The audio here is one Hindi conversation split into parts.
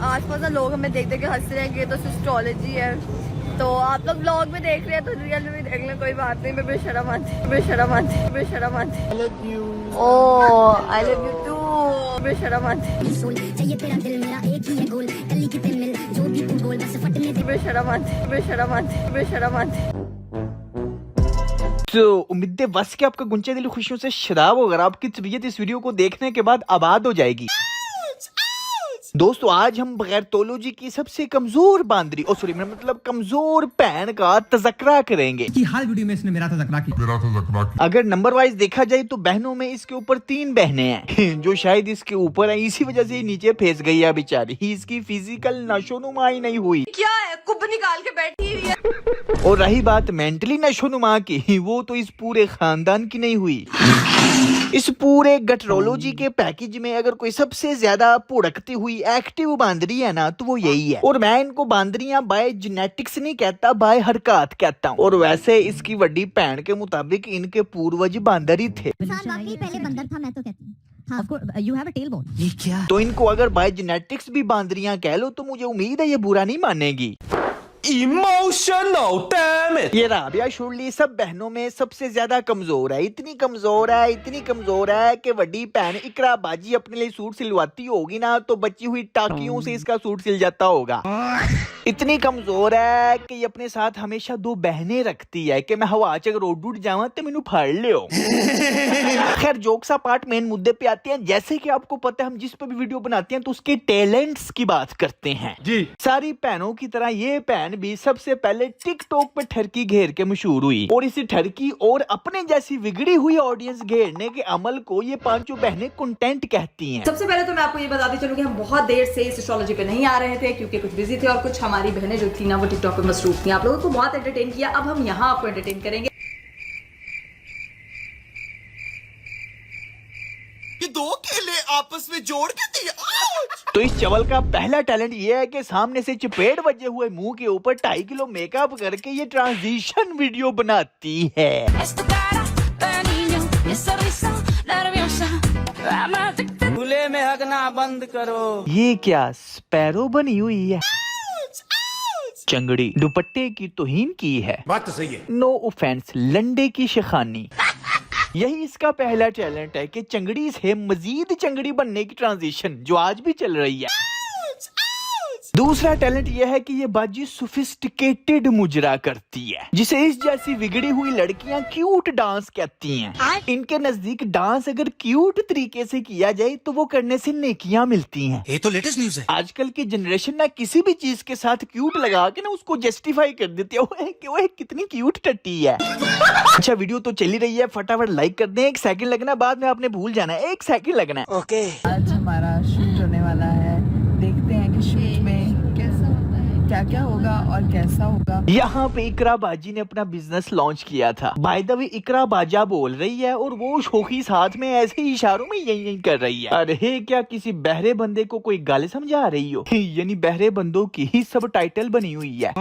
आसपास के लोग हमें देख देख के हंस रहे हैं कि ये तो एस्ट्रोलॉजी है। तो आप लोग ब्लॉग में देख रहे हैं तो रियल में देख लें, कोई बात नहीं। मैं बेशरम आती I love you. Oh I love you too. बेशरम आती चाहिए तेरा दिल मेरा एक ही है गोल गली की पे मिल जो भी तू बोल बस फटने दे। बेशरम आती। तो उम्मीद है बस के आपका गुंचे दिल खुशियों से शराब होगा। आपकी तबीयत इस वीडियो को देखने के बाद आबाद हो जाएगी। दोस्तों आज हम बगैर तोलोजी की सबसे कमजोर बांदरी मतलब कमजोर बहन का तज़किरा करेंगे कि हाल वीडियो में इसने मेरा तज़किरा किया। अगर नंबर वाइज देखा जाए तो बहनों में इसके ऊपर 3 बहनें हैं जो शायद इसके ऊपर है, इसी वजह से नीचे फंस गई है बेचारी। इसकी फिजिकल नशोनुमा ही नहीं हुई, क्या है कुब निकाल के बैठी हुई है। और रही बात मेंटली नशोनुमा की, वो तो इस पूरे खानदान की नहीं हुई। इस पूरे गटरोलॉजी के पैकेज में अगर कोई सबसे ज्यादा भुड़कती हुई एक्टिव बांदरी है ना तो वो यही है। और मैं इनको बांदरियां बाय जेनेटिक्स नहीं कहता, बाय हरकत कहता हूँ। और वैसे इसकी बड़ी बहन के मुताबिक इनके पूर्वज बांदर ही थे। पहले बंदर था, मैं तो कहती हूँ। हाँ, you have a tailbone। ये क्या? तो इनको अगर बाय जेनेटिक्स भी बांदरियां कह लो तो मुझे उम्मीद है ये बुरा नहीं मानेगी। Emotional damn it। ये राबिया शुरली सब बहनों में सबसे ज्यादा कमजोर है। इतनी कमजोर है कि बड़ी बहन इकरा बाजी अपने लिए सूट सिलवाती होगी ना तो बची हुई टाकियों से इसका सूट सिल जाता होगा। इतनी कमजोर है कि ये अपने साथ हमेशा 2 बहनें रखती है कि मैं हवा च अगर उड़ जावा तो मैनू फाड़ लियो। खैर जोक्स पार्ट मेन मुद्दे पे आते हैं। जैसे कि आपको पता है हम जिस पे भी वीडियो बनाते हैं तो उसके टैलेंट्स की बात करते हैं जी। सारी बहनों की तरह ये बहन भी सबसे पहले टिकटॉक पे ठरकी घेर के मशहूर हुई, और इसी ठरकी और अपने जैसी बिगड़ी हुई ऑडियंस घेरने के अमल को ये 5 बहनें कंटेंट कहती हैं। सबसे पहले तो मैं आपको ये बताती चलूं कि हम बहुत देर से इस एस्ट्रोलॉजी पे नहीं आ रहे थे क्योंकि कुछ बिजी थे, और कुछ हमारी बहनें जो थी ना वो टिकटॉक पे मसरूफ थी। आप लोगों को बहुत एंटरटेन किया, अब हम यहाँ आपको एंटरटेन करेंगे। ये 2 केले आपस में जोड़ के दिया। तो इस चवल का पहला टैलेंट ये है कि सामने से चपेट बजे हुए मुंह के ऊपर 2.5 किलो मेकअप करके ये ट्रांजिशन वीडियो बनाती है। खुले में हगना बंद करो। ये क्या स्पैरो बनी हुई है? चंगड़ी दुपट्टे की तौहीन की है। बात तो सही है। नो ऑफेंस, लंडे की शिखानी। यही इसका पहला टैलेंट है कि चंगड़ी से मजीद चंगड़ी बनने की ट्रांजिशन जो आज भी चल रही है। दूसरा टैलेंट यह है कि ये बाजी सोफिस्टिकेटेड मुजरा करती है, जिसे इस जैसी बिगड़ी हुई लड़कियां क्यूट डांस कहती हैं। इनके नजदीक डांस अगर क्यूट तरीके से किया जाए तो वो करने से नेकियां मिलती हैं। ये तो लेटेस्ट न्यूज़ है। आजकल की जनरेशन ना किसी भी चीज के साथ क्यूट लगा के ना उसको जस्टिफाई कर देती है। ओए कितनी क्यूट टट्टी है। अच्छा वीडियो तो चली रही है, फटाफट लाइक कर दें। 1 सेकंड लगना, बाद में आपने भूल जाना है। 1 सेकंड लगना है। ओके आज हमारा शूट होने वाला है, देखते हैं कि शूट में कैसा होता है, क्या होगा और कैसा होगा। यहाँ पे इकरा बाजी ने अपना बिजनेस लॉन्च किया था। बाय द वे इकरा बाजा बोल रही है और वो शोखी साथ में ऐसे ही इशारों में यही कर रही है। अरे क्या किसी बहरे बंदे को कोई गाली समझा रही हो? यानी बहरे बंदों की ही सब टाइटल बनी हुई है।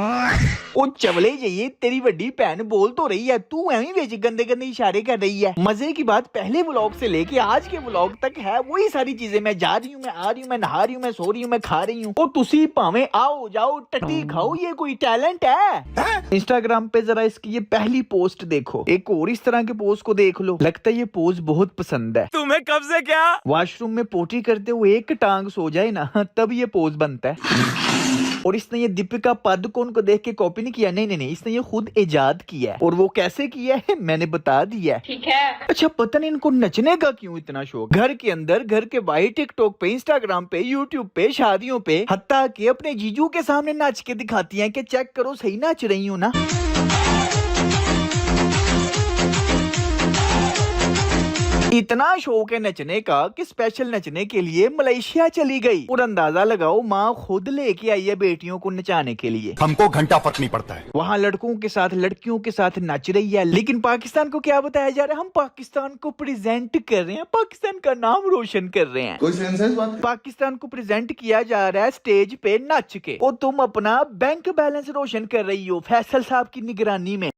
ओ चवले जाइए, तेरी बड़ी बहन बोल तो रही है, तू एवं बेच गंदे गंदे इशारे कर रही है। मजे की बात पहले व्लॉग से लेके आज के व्लॉग तक है वही सारी चीजें। मैं जा रही हूँ, मैं आ रही हूँ, मैं नहा रही हूँ, मैं सो रही हूँ, मैं खा रही हूँ। और तुसी पावे आओ जाओ टट्टी खाओ, ये कोई टैलेंट है? इंस्टाग्राम पे जरा इसकी ये पहली पोस्ट देखो, एक और इस तरह के पोस्ट को देख लो। लगता है ये पोज बहुत पसंद है। तुम्हें कब से क्या? वॉशरूम में पोटी करते हुए एक टांग सो जाए ना तब ये पोज बनता है। और इसने ये दीपिका पादुकोण को देख के कॉपी नहीं किया, नहीं, इसने ये खुद इजाद किया है। और वो कैसे किया है मैंने बता दिया है। ठीक है। अच्छा पता नहीं इनको नचने का क्यों इतना शौक। घर के अंदर, घर के बाहर, टिकटॉक पे, इंस्टाग्राम पे, यूट्यूब पे, शादियों पे, हत्ता कि अपने जीजू के सामने नाच के दिखाती हैं कि चेक करो सही नाच रही हूँ ना। इतना शौक है नचने का कि स्पेशल नचने के लिए मलेशिया चली गई। और अंदाजा लगाओ माँ खुद लेके आई है बेटियों को नचाने के लिए। हमको घंटा फर्क नहीं पड़ता है। वहाँ लड़कों के साथ लड़कियों के साथ नच रही है। लेकिन पाकिस्तान को क्या बताया जा रहा है? हम पाकिस्तान को प्रेजेंट कर रहे हैं, पाकिस्तान का नाम रोशन कर रहे हैं। कोई सेंस है इस बात? पाकिस्तान को प्रेजेंट किया जा रहा है स्टेज पे नच के, और तुम अपना बैंक बैलेंस रोशन कर रही हो फैसल साहब की निगरानी में।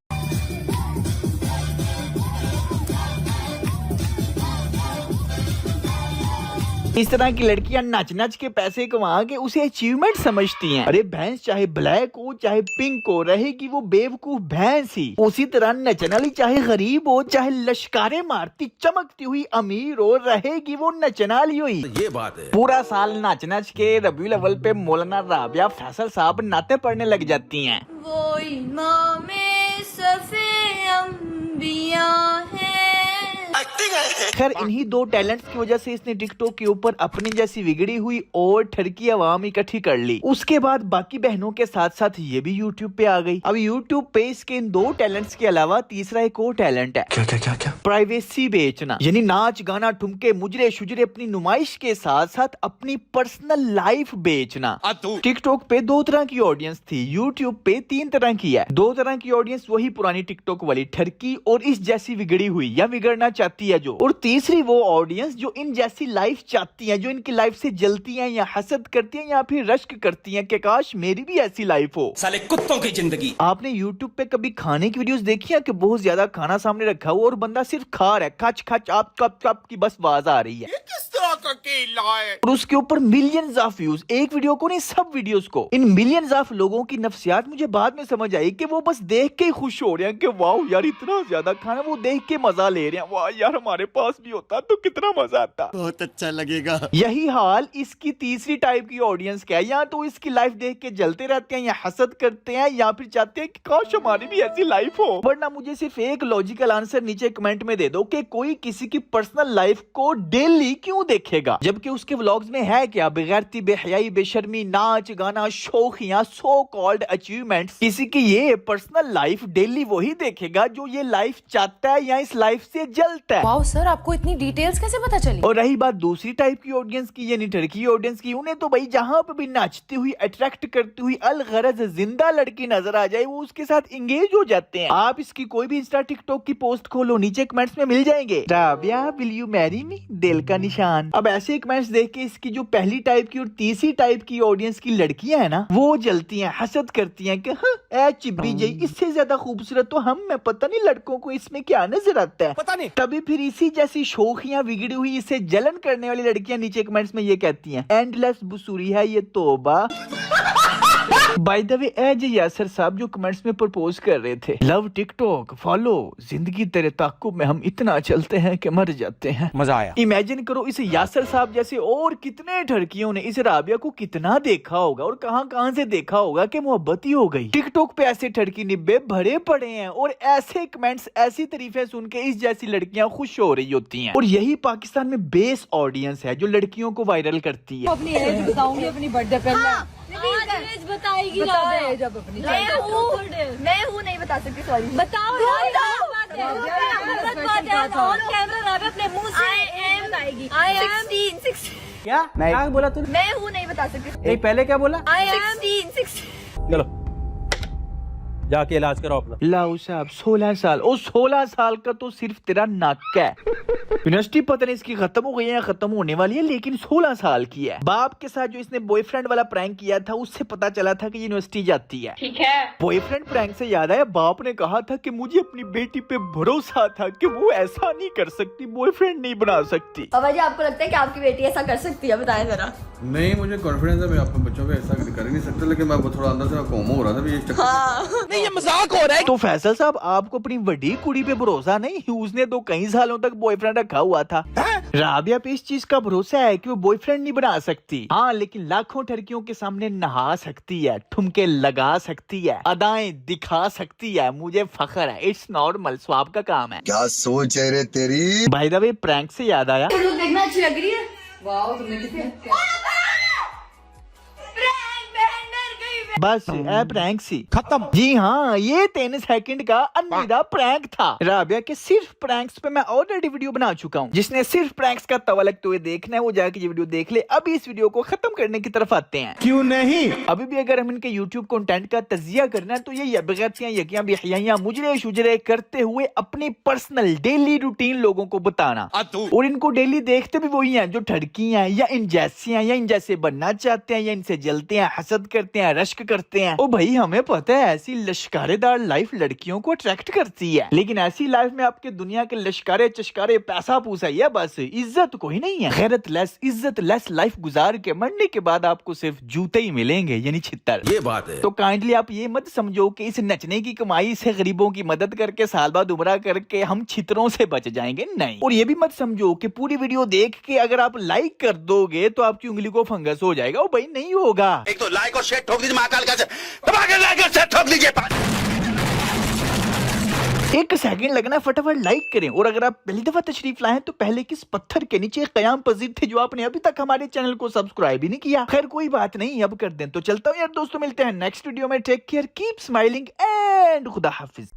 इस तरह की लड़कियां नच नच के पैसे कमा के उसे अचीवमेंट समझती हैं। अरे भैंस चाहे ब्लैक हो चाहे पिंक हो, रहेगी वो बेवकूफ भैंस ही। उसी तरह नचने वाली चाहे गरीब हो चाहे लश्कारे मारती चमकती हुई अमीर हो, रहेगी वो नचने वाली हुई। ये बात है। पूरा साल नच नच के रबीउल अव्वल पे मौलाना राबिया फैसल साहब नाते पढ़ने लग जाती हैं। वो इमामे सफे अंबिया है। खैर इन्हीं दो टैलेंट्स की वजह से इसने टिकटॉक के ऊपर अपनी जैसी बिगड़ी हुई और ठरकी आवाम इकट्ठी कर ली। उसके बाद बाकी बहनों के साथ साथ ये भी यूट्यूब पे आ गई। अब यूट्यूब पे इसके इन दो टैलेंट्स के अलावा तीसरा एक और टैलेंट है। क्या क्या क्या क्या? प्राइवेसी बेचना, यानी नाच गाना ठुमके मुजरे शुजरे अपनी नुमाइश के साथ साथ अपनी पर्सनल लाइफ बेचना। टिकटॉक पे दो तरह की ऑडियंस थी, यूट्यूब पे तीन तरह की है। दो तरह की ऑडियंस वही पुरानी टिकटॉक वाली ठरकी और इस जैसी बिगड़ी हुई या बिगड़ना चाहती है जो, और तीसरी वो ऑडियंस जो इन जैसी लाइफ चाहती है, जो इनकी लाइफ से जलती है या हसद करती है या फिर रश्क करती है कि काश मेरी भी ऐसी लाइफ हो। साले कुत्तों की जिंदगी। आपने YouTube पे कभी खाने की वीडियोस देखी है कि बहुत ज्यादा खाना सामने रखा हुआ और बंदा सिर्फ खा रहा है, खच खच आप कप कप की बस आवाज आ रही है। ये किस तरह का केला है? और उसके ऊपर मिलियंस ऑफ व्यूज, एक वीडियो को नहीं सब वीडियोस को। इन मिलियंस ऑफ लोगों की नफ्सियात मुझे बाद में समझ आई कि वो बस देख के खुश हो रहे हैं कि वाह यार इतना ज्यादा खाना, वो देख के मजा ले रहे हैं, वाह यार हमारे पास भी होता तो कितना मजा आता, बहुत अच्छा लगेगा। यही हाल इसकी तीसरी टाइप की ऑडियंस का है। या तो इसकी लाइफ देख के जलते रहते हैं या हसद करते हैं या फिर चाहते हैं कि काश हमारी भी ऐसी लाइफ हो। वरना मुझे सिर्फ एक लॉजिकल आंसर नीचे कमेंट में दे दो कि कोई किसी की पर्सनल लाइफ को डेली क्यों देखेगा, जबकि उसके व्लॉग्स में है क्या? बेगैरती, बेहयाई, बेशर्मी, नाच गाना, शौकियां, सो कॉल्ड अचीवमेंट्स। किसी की ये पर्सनल लाइफ डेली वही देखेगा जो ये लाइफ चाहता है या इस लाइफ से जलता है। वाओ सर, आपको इतनी डिटेल्स कैसे पता चली? और रही बात दूसरी टाइप की ऑडियंस की, यानी टर्की ऑडियंस की, उन्हें तो भाई जहां पे भी नाचती हुई अट्रैक्ट करती हुई अलगरज जिंदा लड़की नजर आ जाए वो उसके साथ इंगेज हो जाते हैं। आप इसकी कोई भी इंस्टा टिकटॉक की पोस्ट खोलो, नीचे कमेंट्स में मिल जाएंगे, Rabia will you marry me, दिल का निशान। अब ऐसे कमेंट्स देख के इसकी जो पहली टाइप की और तीसरी टाइप की ऑडियंस की लड़कियां है ना, वो जलती हैं, हसद करती हैं कि हाँ चिब्बी जी इससे ज्यादा खूबसूरत तो हम, मैं पता नहीं लड़कों को इसमें क्या नजर आता है, पता नहीं। तभी फिर इसी जैसी शौकियां बिगड़ी हुई इसे जलन करने वाली लड़कियां नीचे कमेंट्स में ये कहती हैं, एंडलेस बुसूरी है ये तोबा। By the way as Yasar साहब जो कमेंट्स में प्रपोज कर रहे थे, लव टिकटॉक फॉलो, जिंदगी तेरे ताक़ुब में हम इतना चलते हैं कि मर जाते हैं। मजा आया। इमेजिन करो इस यासर साहब जैसे और कितने ठरकियों ने इस राबिया को कितना देखा होगा और कहां कहां से देखा होगा कि मोहब्बत ही हो गई। टिकटॉक पे ऐसे ठरकी निब्बे भरे पड़े हैं और ऐसे कमेंट्स ऐसी तारीफें सुन के इस जैसी लड़कियां खुश हो रही होती हैं। और यही पाकिस्तान में बेस ऑडियंस है जो लड़कियों को वायरल करती है। अपनी एज बताऊंगी, अपनी बर्थडे कर बताएगी मैं हूँ नहीं बता सकती, सॉरी। बताओ अपने मुंह से बताएगी। I am 16। क्या क्या बोला तूने? मैं हूँ नहीं बता सकती। पहले क्या बोला? I am 16। चलो जाके इलाज करो अपना। लाओ साहब 16 साल, और 16 साल का तो सिर्फ तेरा नाक है। यूनिवर्सिटी पता नहीं इसकी खत्म हो गई है या खत्म होने वाली है, लेकिन 16 साल की है। बाप के साथ जो इसने बॉयफ्रेंड वाला प्रैंक किया था उससे पता चला था कि यूनिवर्सिटी जाती है। ठीक है। बॉयफ्रेंड प्रैंक से याद आया, बाप ने कहा था कि मुझे अपनी बेटी पे भरोसा था कि वो ऐसा नहीं कर सकती, बॉयफ्रेंड नहीं बना सकती। बाबा जी आपको लगता है कि आपकी बेटी ऐसा कर सकती है? बताएं जरा। नहीं, मुझे कॉन्फिडेंस है मैं अपने बच्चों पे ऐसा कर ही नहीं सकता, लेकिन मैं थोड़ा अंदर से कोमो हो रहा था भी ये मजाक हो रहा है। तो फैसल साहब आपको अपनी बड़ी कुड़ी पे भरोसा नहीं? उसने तो कई सालों तक बॉयफ्रेंड रखा हुआ था। राबिया पे इस चीज का भरोसा है कि वो बॉयफ्रेंड नहीं बना सकती। हाँ, लेकिन लाखों ठरकियों के सामने नहा सकती है, ठुमके लगा सकती है, अदाएं दिखा सकती है। मुझे फख्र है, इट्स नॉर्मल, स्वाब का काम है। क्या सोच है रे तेरी? बाय द वे प्रैंक से याद आया, देखना अच्छी लग रही है। वाओ तुमने कितने बस प्रैंक सी खत्म। जी हाँ, ये 3 सेकंड का अलविदा प्रैंक था। राबिया के सिर्फ प्रैंक्स पे मैं ऑलरेडी वीडियो बना चुका हूँ। जिसने सिर्फ प्रैंक्स का तवा लगते हुए देखना है वो जाके ये वीडियो देख ले। अभी इस वीडियो को खत्म करने की तरफ आते हैं। क्यों नहीं? अभी भी अगर हम इनके YouTube कंटेंट का तजिया करना है तो ये यबगैरतियां, यकियां, बेहयाइयां, मुजरे शुजरे करते हुए अपनी पर्सनल डेली रूटीन लोगों को बताना। और इनको डेली देखते भी वही हैं जो ठड़की हैं या इन जैसी हैं या इन जैसे बनना चाहते हैं या इनसे जलते हैं, हसद करते हैं, रश्क करते हैं। ओ भाई हमें पता है ऐसी लश्कारेदार लाइफ लड़कियों को अट्रैक्ट करती है, लेकिन ऐसी लाइफ में आपके दुनिया के लश्कारे चश्कारे पैसा पूसा ही है, बस इज्जत कोई नहीं है। गैरत लेस इज्जत लेस लाइफ गुजार के मरने के बाद आपको सिर्फ जूते ही मिलेंगे, यानी छित्तर। ये बात है। तो काइंडली आप ये मत समझो कि इस नचने की कमाई से गरीबों की मदद करके साल बाद उम्रा करके हम छितरों से बच जाएंगे, नहीं। और ये भी मत समझो कि पूरी वीडियो देख के अगर आप लाइक कर दोगे तो आपकी उंगली को फंगस हो जाएगा। ओ भाई नहीं होगा। एक तो लाइक और शेयर ठोक दीजिए, महाकाल का दबा के लाइक और शेयर ठोक दीजिए। एक सेकंड लगना, फटाफट लाइक करें। और अगर आप पहली दफा तशरीफ लाए तो पहले किस पत्थर के नीचे कयाम पजीर थे जो आपने अभी तक हमारे चैनल को सब्सक्राइब ही नहीं किया? खैर कोई बात नहीं, अब कर दें। तो चलता हूँ यार दोस्तों, मिलते हैं नेक्स्ट वीडियो में। Take care, keep smiling and खुदा हाफिज।